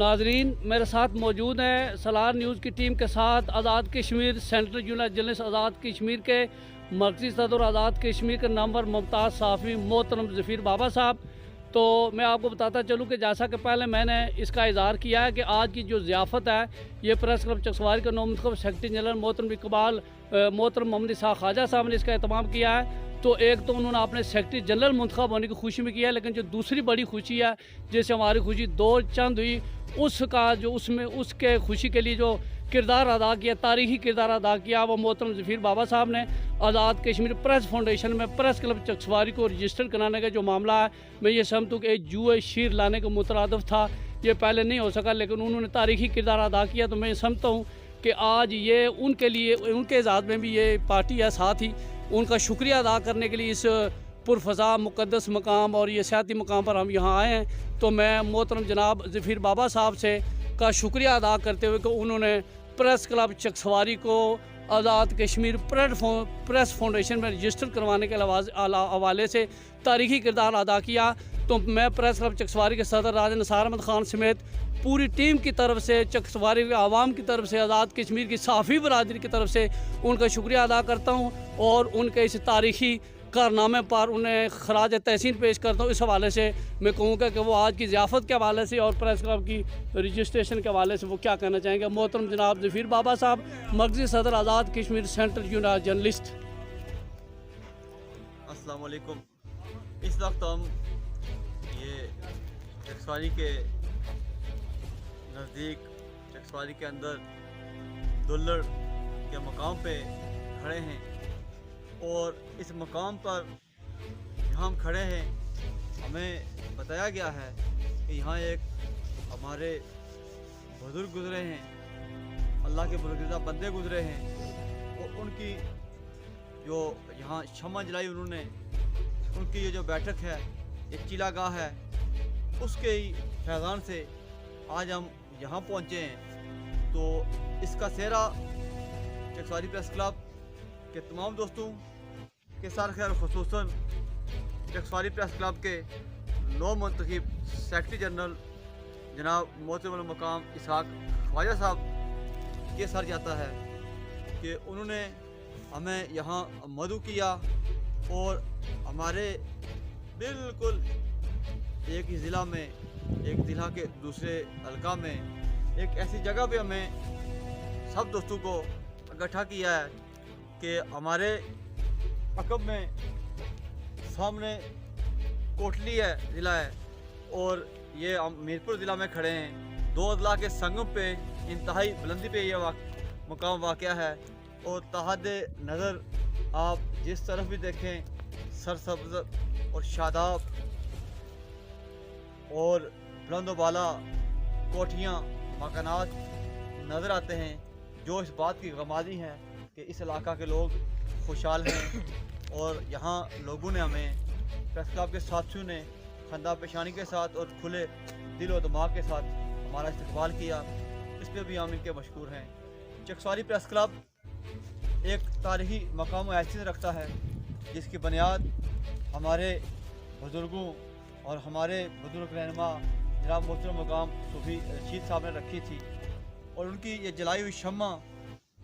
नाजरीन, मेरे साथ मौजूद हैं सलार न्यूज़ की टीम के साथ Azad Kashmir central unit journalist Azad Kashmir के मरकज़ी सदर आज़ाद कश्मीर के नंबर मुमताज़ साफ़ी मोहतरम ज़फ़ीर बाबा साहब। तो मैं आपको बताता चलूँ कि जैसा कि पहले मैंने इसका इज़हार किया है कि आज की जो ज़ियाफ़त है ये प्रेस क्लब चकसवारी के नौमंतखब सेक्रेटरी जनरल मोहतरम इकबाल मोहतरम मोहम्मद इसहाक़ ख्वाजा साहब ने इसका एहतमाम किया है। तो एक तो उन्होंने अपने सेक्रेटरी जनरल मुंतखब होने की खुशी में किया है, लेकिन जो दूसरी बड़ी खुशी है जैसे हमारी खुशी दो चंद हुई उसका जो उसमें उसके खुशी के लिए जो किरदार अदा किया, तारीखी किरदार अदा किया, वो मोहतरम ज़फ़ीर बाबा साहब ने आज़ाद कश्मीर प्रेस फाउंडेशन में प्रेस क्लब चकसवारी को रजिस्टर कराने का जो मामला है, मैं ये समझता हूँ कि एक जुए शीर लाने का मुतरादिफ था, ये पहले नहीं हो सका, लेकिन उन्होंने तारीखी किरदार अदा किया। तो मैं समझता हूँ कि आज ये उनके लिए उनके इजाज़ में भी ये पार्टी है, साथ ही उनका शुक्रिया अदा करने के लिए इस पुरफ़ज़ा मुक़द्दस मकाम और ये सियाती मकाम पर हम यहाँ आए हैं। तो मैं मोहतरम जनाब ज़फ़ीर बाबा साहब से का शुक्रिया अदा करते हुए कि उन्होंने प्रेस क्लब चकसवारी को आज़ाद कश्मीर प्रेस फाउंडेशन में रजिस्टर करवाने के हवाले से तारीखी किरदार अदा किया। तो मैं प्रेस क्लब चकसवारी के सदर राजा निसार अहमद ख़ान समेत पूरी टीम की तरफ से, चकसवारी के आवाम की तरफ से, आज़ाद कश्मीर की साफ़ी बरादरी की तरफ से उनका शुक्रिया अदा करता हूँ और उनके इस तारीख़ी कारनामे पर उन्हें खराज तहसीन पेश करता हूँ। इस हवाले से मैं कहूँगा कि वो आज की ज़ियाफ़त के हवाले से और प्रेस क्लब की रजिस्ट्रेशन के हवाले से वो क्या कहना चाहेंगे। मोहतरम जनाब ज़फ़ीर बाबा साहब, मरकज़ी सदर Azad Kashmir central unit journalist. अस्सलाम वालेकुम। इस वक्त हम ये चकसवारी के नज़दीक, चकसवारी के अंदर दुल्लड़ के मकाम पे खड़े हैं और इस मकाम पर जहाँ हम खड़े हैं हमें बताया गया है कि यहाँ एक हमारे बुज़ुर्ग गुज़रे हैं, अल्लाह के बुज़ुर्ग बंदे गुज़रे हैं और उनकी जो यहाँ शम्मा जलाई उन्होंने, उनकी ये जो बैठक है, एक चिलागाह है, उसके ही फैज़ान से आज हम यहाँ पहुँचे हैं। तो इसका सेहरा चकसवारी प्रेस क्लब के तमाम दोस्तों के साथ खैर ख़ुसूसन चकसवारी प्रेस क्लब के नौ मुंतखब सेक्रेटरी जनरल जनाब मोहतरम मकाम इसहाक़ ख्वाजा साहब के साथ जाता है कि उन्होंने हमें यहाँ मदऊ किया और हमारे बिल्कुल एक ही ज़िला में, एक ज़िला के दूसरे हल्का में एक ऐसी जगह पे हमें सब दोस्तों को इकट्ठा किया है कि हमारे अकब में सामने कोटली है, ज़िला है, और ये हम मीरपुर ज़िला में खड़े हैं। दो अजला के संगम पे इंतहाई बुलंदी पे ये मकाम वाक़या है और तहद नज़र आप जिस तरफ भी देखें सरसब्ज़ और शादाब और बुलंदोबाला कोठियाँ, मकानात नज़र आते हैं, जो इस बात की गमादी है कि इस इलाका के लोग खुशहाल हैं। और यहाँ लोगों ने हमें, प्रेस क्लब के साथियों ने खंदा पेशानी के साथ और खुले दिल और दिमाग के साथ हमारा इस्तकबाल किया, इस पर भी हम इनके मशकूर हैं। चकसवारी प्रेस क्लब एक तारीख़ी मकाम व हैसियत रखता है जिसकी बुनियाद हमारे बुज़ुर्गों और हमारे बुज़ुर्ग रहनुमा जनाब मोहतरम मकाम सूफ़ी रशीद साहब ने रखी थी और उनकी ये जलाई हुई शम्मा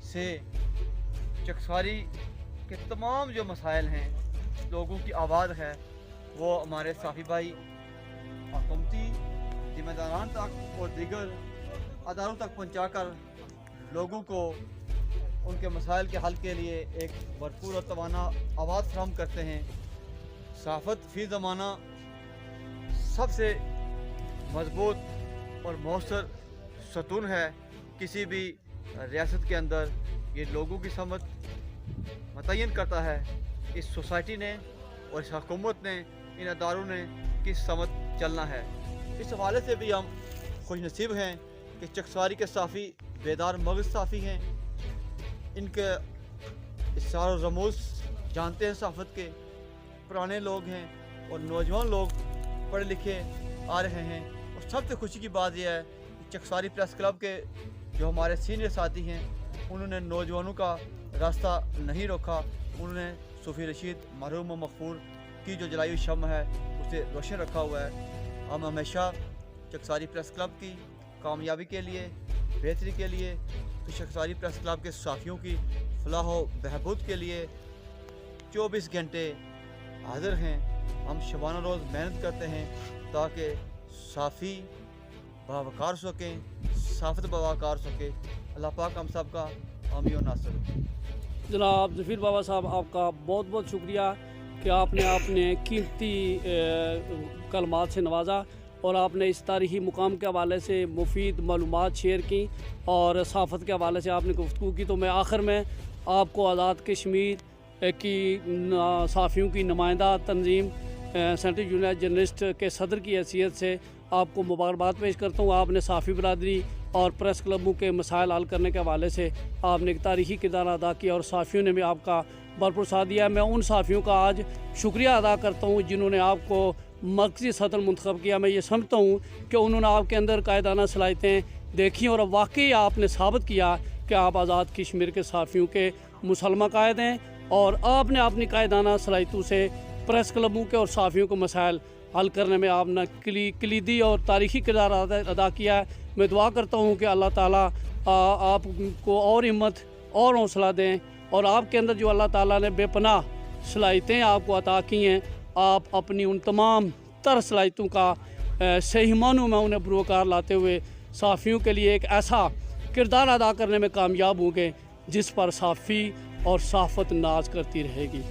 से चकसवारी के तमाम जो मसाइल हैं, लोगों की आवाज़ है, वो हमारे साफ़ी भाई हुकूमती ज़िम्मेदारान तक और दीगर अदारों तक पहुँचाकर लोगों को उनके मसाइल के हल के लिए एक भरपूर और तवाना आवाज़ फराहम करते हैं। सहाफ़त फ़ी ज़माना सबसे मज़बूत और मौसर सतून है किसी भी रियासत के अंदर। ये लोगों की समझ मुतय्यन करता है इस सोसाइटी ने और इस हुकूमत ने, इन अदारों ने किस समझ चलना है। इस हवाले से भी हम खुश नसीब हैं कि चकसवारी के साफ़ी बेदार मगज़ साफ़ी हैं, इनके इशार और रमूज़ जानते हैं, सहाफ़त के पुराने लोग हैं और नौजवान लोग पढ़े लिखे आ रहे हैं। और सबसे खुशी की बात यह है कि चकसवारी प्रेस क्लब के जो हमारे सीनियर साथी हैं उन्होंने नौजवानों का रास्ता नहीं रोका, उन्होंने सूफ़ी रशीद मरहूम मग़फ़ूर की जो जलाई हुई शम्म है उसे रोशन रखा हुआ है। हम हमेशा चकसवारी प्रेस क्लब की कामयाबी के लिए, बेहतरी के लिए, तो शख्सारी प्रेस क्लब के साफियों की फलाह व बहबूद के लिए 24 घंटे हाजिर हैं। हम शबाना रोज़ मेहनत करते हैं ताकि साफ़ी बावकार सकें, साफ़त बावकार सके। अल्लाह पाक हम सब का हामी और नासिर हो। जनाब ज़फ़ीर बाबा साहब, आपका बहुत बहुत शुक्रिया कि आपने कीमती कलमात से नवाजा और आपने इस तारीख़ी मुकाम के हवाले से मुफीद मालूमात शेयर की और सहाफ़त के हवाले से आपने गुफ्तगू की। तो मैं आखिर में आपको आज़ाद कश्मीर की सहाफ़ियों की नुमाइंदा तंजीम सेंट्रल यूनियन जर्नलिस्ट के सदर की हैसियत से आपको मुबारकबाद पेश करता हूँ। आपने सहाफ़ी बरदरी और प्रेस क्लबों के मसाइल हल करने के हवाले से आपने एक तारीख़ी किरदार अदा किया और सहाफ़ियों ने भी आपका भरपूर साथ दिया। मैं उन सहाफ़ियों का आज शुक्रिया अदा करता हूँ जिन्होंने आपको मरकज़ी सदर मुंतखब किया। मैं ये समझता हूँ कि उन्होंने आपके अंदर कायदाना सलाहियतें देखी और वाकई आपने साबित किया कि आप आज़ाद कश्मीर के सहाफ़ियों के मुसलमा कायद हैं और आपने अपनी कायदाना सलाहियतों से प्रेस क्लबों के और सहाफ़ियों को मसाइल हल करने में आपने कलीदी और तारीख़ी किरदार अदा किया है। मैं दुआ करता हूँ कि अल्लाह ताला आपको और हिम्मत और हौसला दें और आपके अंदर जो अल्लाह ताला ने बेपनाह सलाहियतें आपको अता की हैं, आप अपनी उन तमाम तर सलाहियतों का सही मानों में उन्हें बुरकार लाते हुए सहाफ़ियों के लिए एक ऐसा किरदार अदा करने में कामयाब होंगे जिस पर सहाफ़ी और सहाफ़त नाज करती रहेगी।